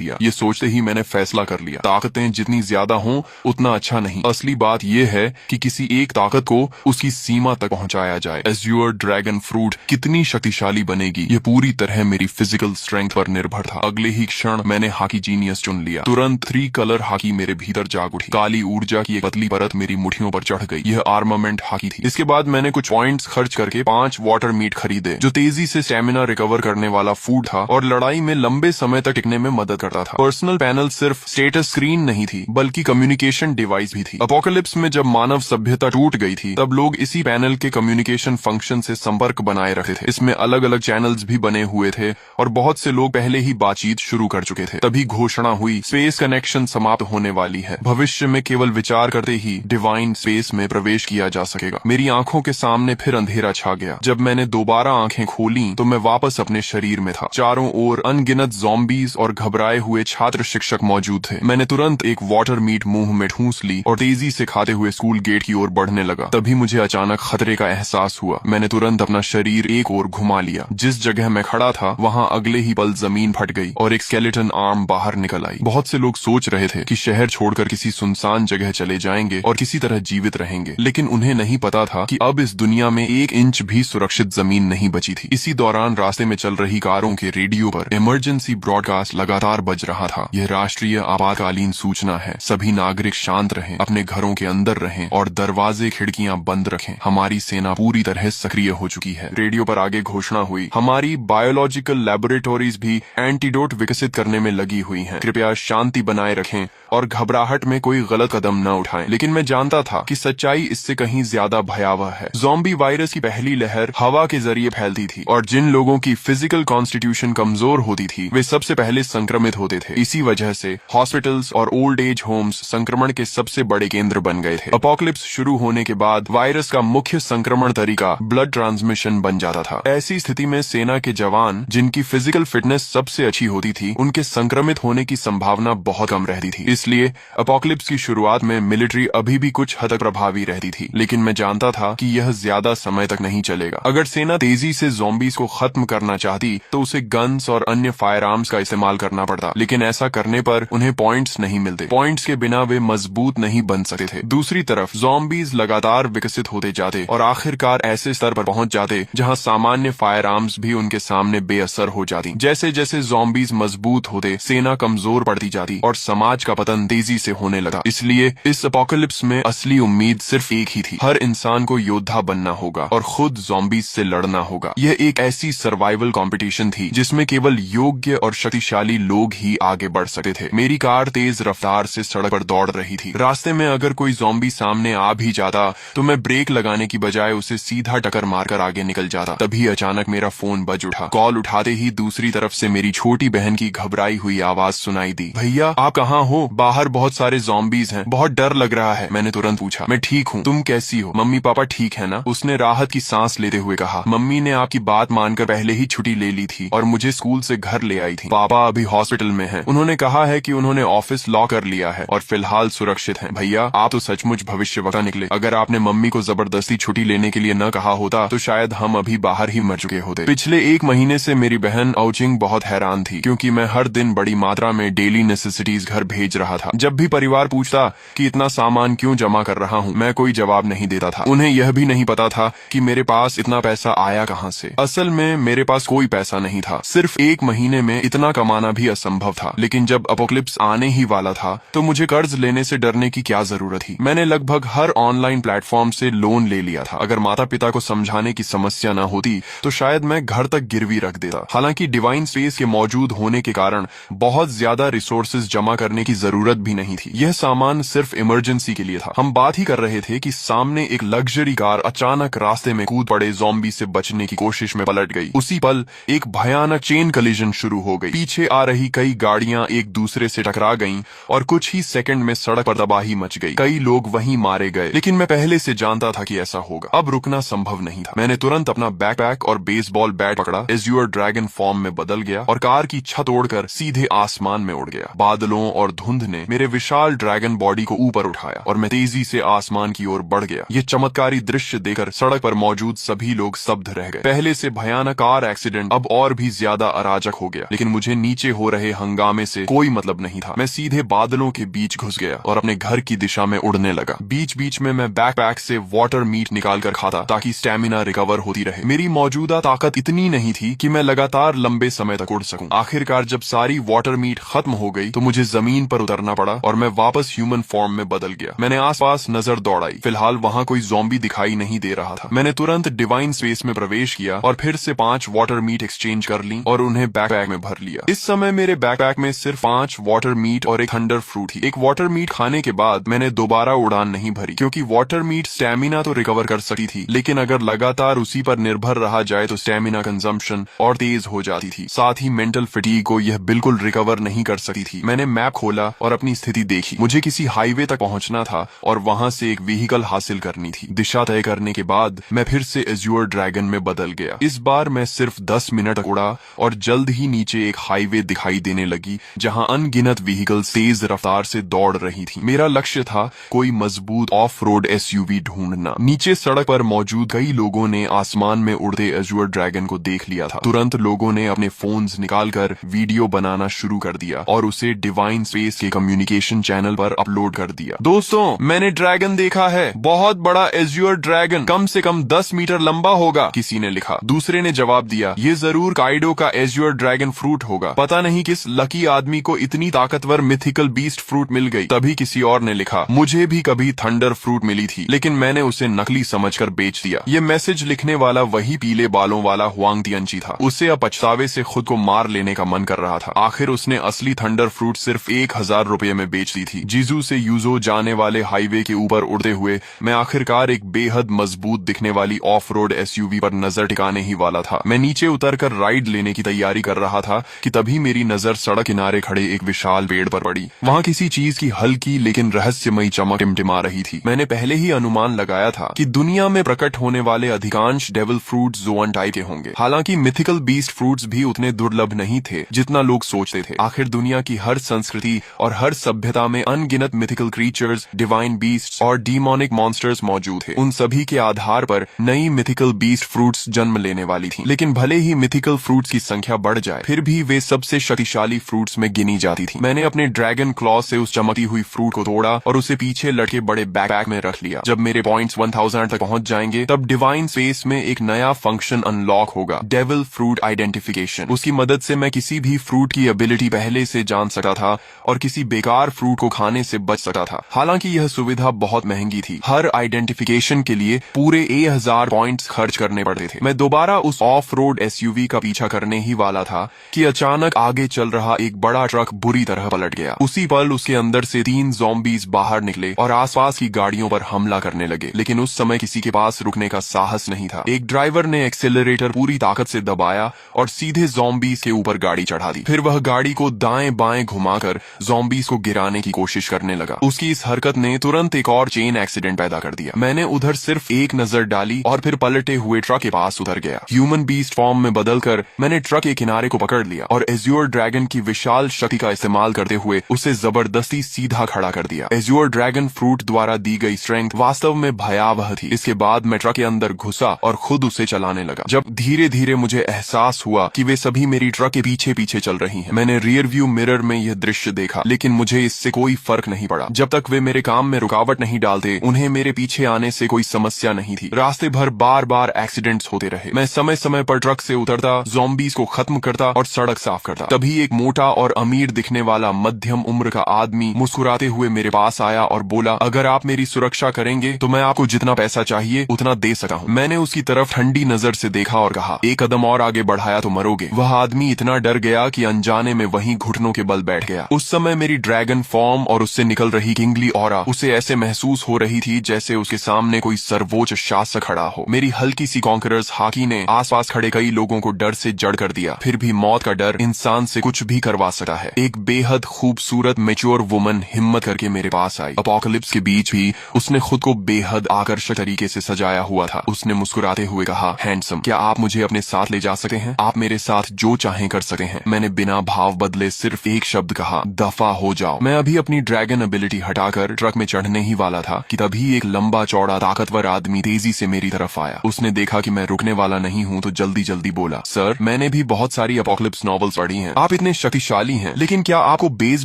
दिया। ये सोचते ही मैंने फैसला कर लिया, ताकतें जितनी ज्यादा हों उतना अच्छा नहीं। असली बात यह है कि किसी एक ताकत को उसकी सीमा तक पहुंचाया जाए। एज्योर ड्रैगन फ्रूट कितनी शक्तिशाली बनेगी, ये पूरी तरह मेरी फिजिकल स्ट्रेंथ पर निर्भर था। अगले ही क्षण मैंने हॉकी जीनियस चुन लिया। तुरंत 3 कलर हॉकी मेरे भीतर जाग उठी। काली ऊर्जा की एक पतली परत मेरी मुट्ठियों पर चढ़ गई। यह आर्मामेंट हॉकी थी। इसके बाद मैंने कुछ पॉइंट्स खर्च करके 5 वाटर मीट खरीदे, जो तेजी से स्टेमिना रिकवर करने वाला फूड था और लड़ाई में लंबे समय तक टिकने में मदद करता था। पर्सनल पैनल सिर्फ स्टेटस स्क्रीन नहीं थी, बल्कि कम्युनिकेशन डिवाइस भी थी। अपोकलिप्स में जब मानव सभ्यता टूट गई थी, तब लोग इसी पैनल के कम्युनिकेशन फंक्शन से संपर्क बनाए रखते थे। इसमें अलग अलग चैनल्स भी बने हुए थे और बहुत से लोग पहले ही बातचीत शुरू कर चुके थे। तभी घोषणा हुई, स्पेस कनेक्शन समाप्त होने वाली है। भविष्य में केवल विचार करते ही डिवाइन स्पेस में प्रवेश किया जा सकेगा। मेरी आंखों के सामने फिर अंधेरा छा गया। जब मैंने दोबारा आंखें खोली तो मैं वापस अपने शरीर में था। चारों ओर अनगिनत ज़ॉम्बीज और घबराए हुए छात्र शिक्षक मौजूद थे। मैंने तुरंत एक वाटर मीट मुंह में ठूंस ली और तेजी से खाते हुए स्कूल गेट की ओर बढ़ने लगा। तभी मुझे अचानक खतरे का एहसास हुआ। मैंने तुरंत अपना शरीर एक ओर घुमा लिया। जिस जगह मैं खड़ा था वहां अगले ही पल जमीन फट गई और एक स्केलेटन आर्म बाहर निकल आई। बहुत से लोग सोच रहे थे कि शहर छोड़कर किसी सुनसान जगह चले जाएंगे और किसी तरह जीवित रहेंगे, लेकिन उन्हें नहीं पता था कि अब इस दुनिया में 1 इंच भी सुरक्षित जमीन नहीं बची थी। इसी दौरान रास्ते में चल रही कारों के रेडियो पर इमरजेंसी ब्रॉडकास्ट लगातार बज रहा था। यह राष्ट्रीय आपातकालीन सूचना है। सभी नागरिक शांत रहें, अपने घरों के अंदर रहें और दरवाजे खिड़कियां बंद रखें। हमारी सेना पूरी तरह सक्रिय हो चुकी है। रेडियो पर आगे घोषणा हुई, हमारी बायोलॉजिकल लैबोरेटोरीज भी एंटीडोट विकसित करने में लगी हुई हैं। कृपया शांति बनाए रखें और घबराहट में कोई गलत कदम न उठाएं। लेकिन मैं जानता था कि सच्चाई इससे कहीं ज्यादा भयावह है। ज़ॉम्बी वायरस की पहली लहर हवा के जरिए फैलती थी और जिन लोगों की फिजिकल कॉन्स्टिट्यूशन कमजोर होती थी वे सबसे पहले संक्रमित होते थे। इसी वजह से हॉस्पिटल्स और ओल्ड एज होम्स संक्रमण के सबसे बड़े केंद्र बन गए थे। अपोकलिप्स शुरू होने के बाद वायरस का मुख्य संक्रमण तरीका ब्लड ट्रांसमिशन बन जाता था। ऐसी स्थिति में सेना के जवान, जिनकी फिजिकल फिटनेस सबसे अच्छी होती थी, उनके संक्रमित होने की संभावना बहुत कम रहती थी। इसलिए अपोकलिप्स की शुरुआत में मिलिट्री अभी भी कुछ हद तक प्रभावी रहती थी, लेकिन मैं जानता था कि यह ज्यादा समय तक नहीं चलेगा। अगर सेना तेजी से ज़ॉम्बीज को खत्म करना चाहती तो उसे गन्स और अन्य फायर आर्म्स का इस्तेमाल करना पड़ता, लेकिन ऐसा करने पर उन्हें पॉइंट्स नहीं मिलते। पॉइंट्स के बिना वे मजबूत नहीं बन सकते थे। दूसरी तरफ ज़ॉम्बीज लगातार विकसित होते जाते और आखिरकार ऐसे स्तर पर पहुंच जाते जहां सामान्य फायर आर्म्स भी उनके सामने बेअसर हो जाती। जैसे जैसे ज़ॉम्बीज मजबूत होते, सेना कमजोर पड़ती जाती और समाज का पतन तेजी से होने लगा। इसलिए इस अपोकलिप्स में असली उम्मीद सिर्फ एक ही थी, हर इंसान को योद्धा बनना होगा और खुद ज़ॉम्बीज से लड़ना होगा। यह एक ऐसी सर्वाइवल कंपटीशन थी जिसमें केवल योग्य और शक्तिशाली लोग ही आगे बढ़ सकते थे। मेरी कार तेज रफ्तार से सड़क पर दौड़ रही थी। रास्ते में अगर कोई ज़ॉम्बी सामने आ भी जाता तो मैं ब्रेक लगाने की बजाय उसे सीधा टक्कर मारकर आगे निकल जाता। तभी अचानक मेरा फोन बज उठा। कॉल उठाते ही दूसरी तरफ से मेरी छोटी बहन की घबराई हुई आवाज सुनाई दी, भैया आप कहाँ हो? बाहर बहुत सारे ज़ॉम्बीज हैं, बहुत डर लग रहा है। मैंने तुरंत पूछा, मैं ठीक हूँ, तुम कैसी हो? मम्मी पापा ठीक है ना? उसने राहत की सांस लेते हुए कहा, मम्मी ने आपकी बात मानकर पहले ही छुट्टी ले ली थी और मुझे स्कूल से घर ले आई थी। पापा अभी हॉस्पिटल में हैं। उन्होंने कहा है कि उन्होंने ऑफिस लॉक कर लिया है और फिलहाल सुरक्षित हैं। भैया आप तो सचमुच भविष्यवक्ता निकले। अगर आपने मम्मी को जबरदस्ती छुट्टी लेने के लिए न कहा होता तो शायद हम अभी बाहर ही मर चुके होते। पिछले 1 महीने से मेरी बहन औचिंग बहुत हैरान थी, क्योंकि मैं हर दिन बड़ी मात्रा में डेली नेसेसिटीज घर भेज रहा था। जब भी परिवार पूछता कि इतना सामान क्यों जमा कर रहा हूँ, मैं कोई जवाब नहीं देता था। उन्हें यह भी नहीं पता था कि मेरे पास इतना पैसा आया कहाँ से। असल में मेरे पास कोई पैसा नहीं था। सिर्फ 1 महीने में इतना कमाना भी असंभव था। लेकिन जब अपोकलिप्स आने ही वाला था तो मुझे कर्ज लेने से डरने की क्या जरूरत थी। मैंने लगभग हर ऑनलाइन प्लेटफॉर्म से लोन ले लिया था। अगर माता पिता को समझाने की समस्या न होती तो शायद मैं घर तक गिरवी रख देता। हालांकि डिवाइन स्पेस के मौजूद होने के कारण बहुत ज्यादा रिसोर्सेज जमा करने की जरूरत भी नहीं थी। यह सामान सिर्फ इमरजेंसी के लिए था। हम बात ही कर रहे थे कि सामने एक लग्जरी कार अचानक रास्ते में कूद पड़े ज़ॉम्बी से बचने की कोशिश में पलट गई। उसी पल एक भयानक चेन कलिजन शुरू हो गई। पीछे आ रही कई गाड़ियां एक दूसरे से टकरा गईं और कुछ ही सेकंड में सड़क पर तबाही मच गई। कई लोग वहीं मारे गए, लेकिन मैं पहले से जानता था कि ऐसा होगा। अब रुकना संभव नहीं था। मैंने तुरंत अपना बैकपैक और बेसबॉल बैट पकड़ा, एज्योर ड्रैगन फॉर्म में बदल गया और कार की छत ओढ़कर सीधे आसमान में उड़ गया। बादलों और धुंध ने मेरे विशाल ड्रैगन बॉडी को ऊपर उठाया और मैं तेजी से आसमान की ओर बढ़ गया। ये चमत्कारी दृश्य देखकर सड़क पर मौजूद सभी लोग स्तब्ध रह गए। पहले से भयानक कार एक्सीडेंट अब और भी ज्यादा अराजक हो गया, लेकिन मुझे नीचे हो रहे रहे हंगामे से कोई मतलब नहीं था। मैं सीधे बादलों के बीच घुस गया और अपने घर की दिशा में उड़ने लगा। बीच बीच में मैं बैकपैक से वाटर मीट निकाल कर खाता ताकि स्टेमिना रिकवर होती रहे। मेरी मौजूदा ताकत इतनी नहीं थी कि मैं लगातार लंबे समय तक उड़ सकूं। आखिरकार जब सारी वाटर मीट खत्म हो गई तो मुझे जमीन पर उतरना पड़ा और मैं वापस ह्यूमन फॉर्म में बदल गया। मैंने आसपास नजर दौड़ाई। फिलहाल वहां कोई ज़ॉम्बी दिखाई नहीं दे रहा था। मैंने तुरंत डिवाइन स्पेस में प्रवेश किया और फिर से 5 वाटर मीट एक्सचेंज कर ली और उन्हें बैकपैक में भर लिया। इस समय मेरे बैकपैक में सिर्फ 5 वाटर मीट और एक थंडर फ्रूट थी। एक वाटर मीट खाने के बाद मैंने दोबारा उड़ान नहीं भरी क्योंकि वाटर मीट स्टेमिना तो रिकवर कर सकती थी, लेकिन अगर लगातार उसी पर निर्भर रहा जाए तो स्टेमिना कंजम्पशन और तेज हो जाती थी। साथ ही मेंटल फटीग को यह बिल्कुल रिकवर नहीं कर सकती थी। मैंने मैप खोला और अपनी स्थिति देखी। मुझे किसी हाईवे तक पहुंचना था और वहां से एक व्हीकल हासिल करनी थी। दिशा तय करने के बाद मैं फिर से एज्योर ड्रैगन में बदल गया। इस बार मैं सिर्फ 10 मिनट तक उड़ा और जल्द ही नीचे एक हाईवे दिखाई देने लगी जहां अनगिनत व्हीकल तेज रफ्तार से दौड़ रही थी। मेरा लक्ष्य था कोई मजबूत ऑफ रोड एसयूवी ढूंढना। नीचे सड़क पर मौजूद कई लोगों ने आसमान में उड़ते एज्योर ड्रैगन को देख लिया था। तुरंत लोगों ने अपने फोन्स निकालकर वीडियो बनाना शुरू कर दिया और उसे डिवाइन स्पेस के कम्युनिकेशन चैनल पर अपलोड कर दिया। दोस्तों, मैंने ड्रैगन देखा है, बहुत बड़ा एज्योर ड्रैगन, कम से कम 10 मीटर लंबा होगा, किसी ने लिखा। दूसरे ने जवाब दिया, ये जरूर काइडो का एज्योर ड्रैगन फ्रूट होगा। पता नहीं किस लकी आदमी को इतनी ताकतवर मिथिकल बीस्ट फ्रूट मिल गई। तभी किसी और ने लिखा, मुझे भी कभी थंडर फ्रूट मिली थी, लेकिन मैंने उसे नकली समझकर बेच दिया। ये मैसेज लिखने वाला वही पीले बालों वाला हुआंग तियंची था। उसे अब पछतावे से खुद को मार लेने का मन कर रहा था। आखिर उसने असली थंडर फ्रूट सिर्फ 1000 रुपये में बेच दी थी। जीजू से यूजो जाने वाले हाईवे के ऊपर उड़ते हुए मैं आखिरकार एक बेहद मजबूत दिखने वाली ऑफ रोड एसयूवी पर नजर टिकाने ही वाला था। मैं नीचे उतरकर राइड लेने की तैयारी कर रहा था कि तभी मेरी नजर सड़क किनारे खड़े एक विशाल पेड़ पर पड़ी। वहां किसी चीज की हल्की लेकिन रहस्यमयी चमक टिमटिमा रही थी। मैंने पहले ही अनुमान लगाया था कि दुनिया में प्रकट होने वाले अधिकांश डेविल फ्रूट जोअन टाइप के होंगे। हालांकि मिथिकल बीस्ट फ्रूट्स भी उतने दुर्लभ नहीं थे जितना लोग सोचते थे। आखिर दुनिया की हर संस्कृति और हर सभ्यता में अनगिनत मिथिकल क्रीचर्स, डिवाइन बीस्ट्स और डीमोनिक मॉन्स्टर्स मौजूद थे। उन सभी के आधार पर नई मिथिकल बीस्ट फ्रूट्स जन्म लेने वाली थी। लेकिन भले ही मिथिकल फ्रूट्स की संख्या बढ़ जाए, फिर भी वे सबसे शक्तिशाली फ्रूट्स में गिनी जाती थी। मैंने अपने ड्रैगन क्लॉ से उस चमकती हुई फ्रूट को तोड़ा और उसे पीछे लटके बड़े बैकपैक में रख लिया। जब मेरे पॉइंट्स 1000 तक पहुंच जाएंगे तब डिवाइन स्पेस में एक नया फंक्शन अनलॉक होगा, डेविल फ्रूट आइडेंटिफिकेशन। उसकी मदद से मैं किसी भी फ्रूट की एबिलिटी पहले से जान सकता था और किसी बेकार फ्रूट को खाने से बच सकता था। हालांकि यह सुविधा बहुत महंगी थी। हर आइडेंटिफिकेशन के लिए पूरे 1000 पॉइंट्स खर्च करने पड़ते थे। मैं दोबारा उस ऑफ रोड एसयूवी का पीछा करने ही वाला था कि अचानक आगे चल रहा एक बड़ा ट्रक बुरी तरह पलट गया। उसी पल उसके अंदर से 3 ज़ॉम्बीज बाहर निकले और आसपास की गाड़ियों पर हमला करने लगे। लेकिन उस समय किसी के पास रुकने का साहस नहीं था। एक ड्राइवर ने एक्सेलरेटर पूरी ताकत से दबाया और सीधे ज़ॉम्बीज के ऊपर गाड़ी चढ़ा दी। फिर वह गाड़ी को दाएं बाएं घुमाकर ज़ॉम्बीज को गिराने की कोशिश करने लगा। उसकी इस हरकत ने तुरंत एक और चेन एक्सीडेंट पैदा कर दिया। मैंने उधर सिर्फ एक नजर डाली और फिर पलटे हुए ट्रक के पास उतर गया। ह्यूमन बीस्ट फॉर्म में बदलकर मैंने ट्रक के किनारे को पकड़ लिया और एज्योर ड्रैगन की विशाल शक्ति का इस्तेमाल करते हुए उसे जबरदस्ती सीधा खड़ा कर दिया। एज्योर ड्रैगन फ्रूट द्वारा दी गई स्ट्रेंथ वास्तव में भयावह थी। इसके बाद मैं ट्रक के अंदर घुसा और खुद उसे चलाने लगा। जब धीरे धीरे मुझे एहसास हुआ कि वे सभी मेरी ट्रक के पीछे पीछे चल रही हैं। मैंने रियर व्यू मिरर में यह दृश्य देखा, लेकिन मुझे इससे कोई फर्क नहीं पड़ा। जब तक वे मेरे काम में रुकावट नहीं डालते, उन्हें मेरे पीछे आने से कोई समस्या नहीं थी। रास्ते भर बार बार एक्सीडेंट्स होते रहे। मैं समय समय पर ट्रक से उतरता, ज़ॉम्बीज को खत्म करता और सड़क साफ करता। तभी एक मोटा और अमीर दिखने वाला मध्यम उम्र का आदमी मुस्कुराते हुए मेरे पास आया और बोला, अगर आप मेरी सुरक्षा करेंगे तो मैं आपको जितना पैसा चाहिए उतना दे सकता हूँ। मैंने उसकी तरफ ठंडी नजर से देखा और कहा, एक कदम और आगे बढ़ाया तो मरोगे। वह आदमी इतना डर गया कि अनजाने में वहीं घुटनों के बल बैठ गया। उस समय मेरी ड्रैगन फॉर्म और उससे निकल रही किंगली ऑरा उसे ऐसे महसूस हो रही थी जैसे उसके सामने कोई सर्वोच्च शासक खड़ा हो। मेरी हल्की सी कॉन्करर्स हाकी ने आसपास खड़े कई लोगों को डर से जड़ कर दिया। फिर भी मौत का डर इंसान से कुछ भी करवा सकता है। एक बेहद खूबसूरत मैच्योर वुमन हिम्मत करके मेरे पास आई। अपोकलिप्स के बीच भी उसने खुद को बेहद आकर्षक तरीके से सजाया हुआ था। उसने मुस्कुराते हुए कहा, हैंडसम, क्या आप मुझे अपने साथ ले जा सकते हैं? आप मेरे साथ जो चाहें कर सकते हैं। मैंने बिना भाव बदले सिर्फ एक शब्द कहा, दफा हो जाओ। मैं अभी अपनी ड्रैगन एबिलिटी हटाकर ट्रक में चढ़ने ही वाला था कि तभी एक लंबा चौड़ा ताकतवर आदमी तेजी से मेरी तरफ आया। उसने देखा कि मैं रुकने वाला नहीं हूँ तो जल्दी जल्दी बोला, सर, मैंने भी बहुत सारी अपोकलिप्स नॉवेल्स पढ़ी हैं। आप कितने शक्तिशाली हैं, लेकिन क्या आपको बेस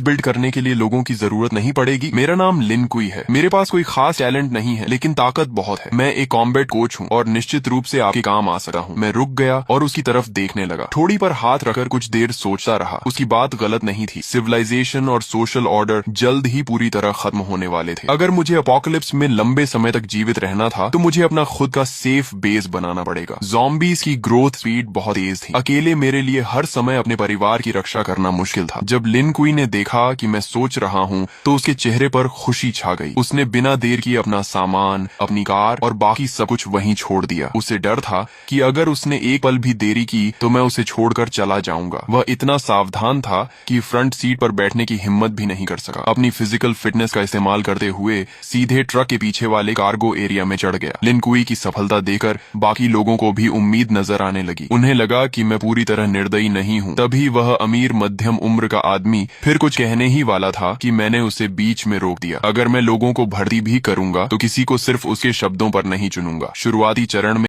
बिल्ड करने के लिए लोगों की जरूरत नहीं पड़ेगी? मेरा नाम लिन कुई है। मेरे पास कोई खास टैलेंट नहीं है, लेकिन ताकत बहुत है। मैं एक कॉम्बैट कोच हूँ और निश्चित रूप से आपके काम आ सकता हूँ। मैं रुक गया और उसकी तरफ देखने लगा। ठोड़ी पर हाथ रखकर कुछ देर सोचता रहा। उसकी बात गलत नहीं थी। सिविलाइजेशन और सोशल ऑर्डर जल्द ही पूरी तरह खत्म होने वाले थे। अगर मुझे अपोकलिप्स में लंबे समय तक जीवित रहना था तो मुझे अपना खुद का सेफ बेस बनाना पड़ेगा। ज़ॉम्बीज़ की ग्रोथ स्पीड बहुत तेज थी। अकेले मेरे लिए हर समय अपने परिवार की रक्षा करना मुश्किल था। जब लिन कुई ने देखा कि मैं सोच रहा हूँ तो उसके चेहरे पर खुशी छा गई। उसने बिना देर किए अपना सामान, अपनी कार और बाकी सब कुछ वहीं छोड़ दिया। उसे डर था कि अगर उसने एक पल भी देरी की तो मैं उसे छोड़कर चला जाऊंगा। वह इतना सावधान था कि फ्रंट सीट पर बैठने की हिम्मत भी नहीं कर सका। अपनी फिजिकल फिटनेस का इस्तेमाल करते हुए सीधे ट्रक के पीछे वाले कार्गो एरिया में चढ़ गया। लिन कुई की सफलता देखकर बाकी लोगों को भी उम्मीद नजर आने लगी। उन्हें लगा कि मैं पूरी तरह निर्दयी नहीं हूँ। तभी वह अमीर मध्यम उम्र का आदमी फिर कुछ कहने ही वाला था कि मैंने उसे बीच में रोक दिया। अगर मैं लोगों को भर्ती भी करूंगा तो किसी को सिर्फ उसके शब्दों पर नहीं चुनूंगा। शुरुआती चरण में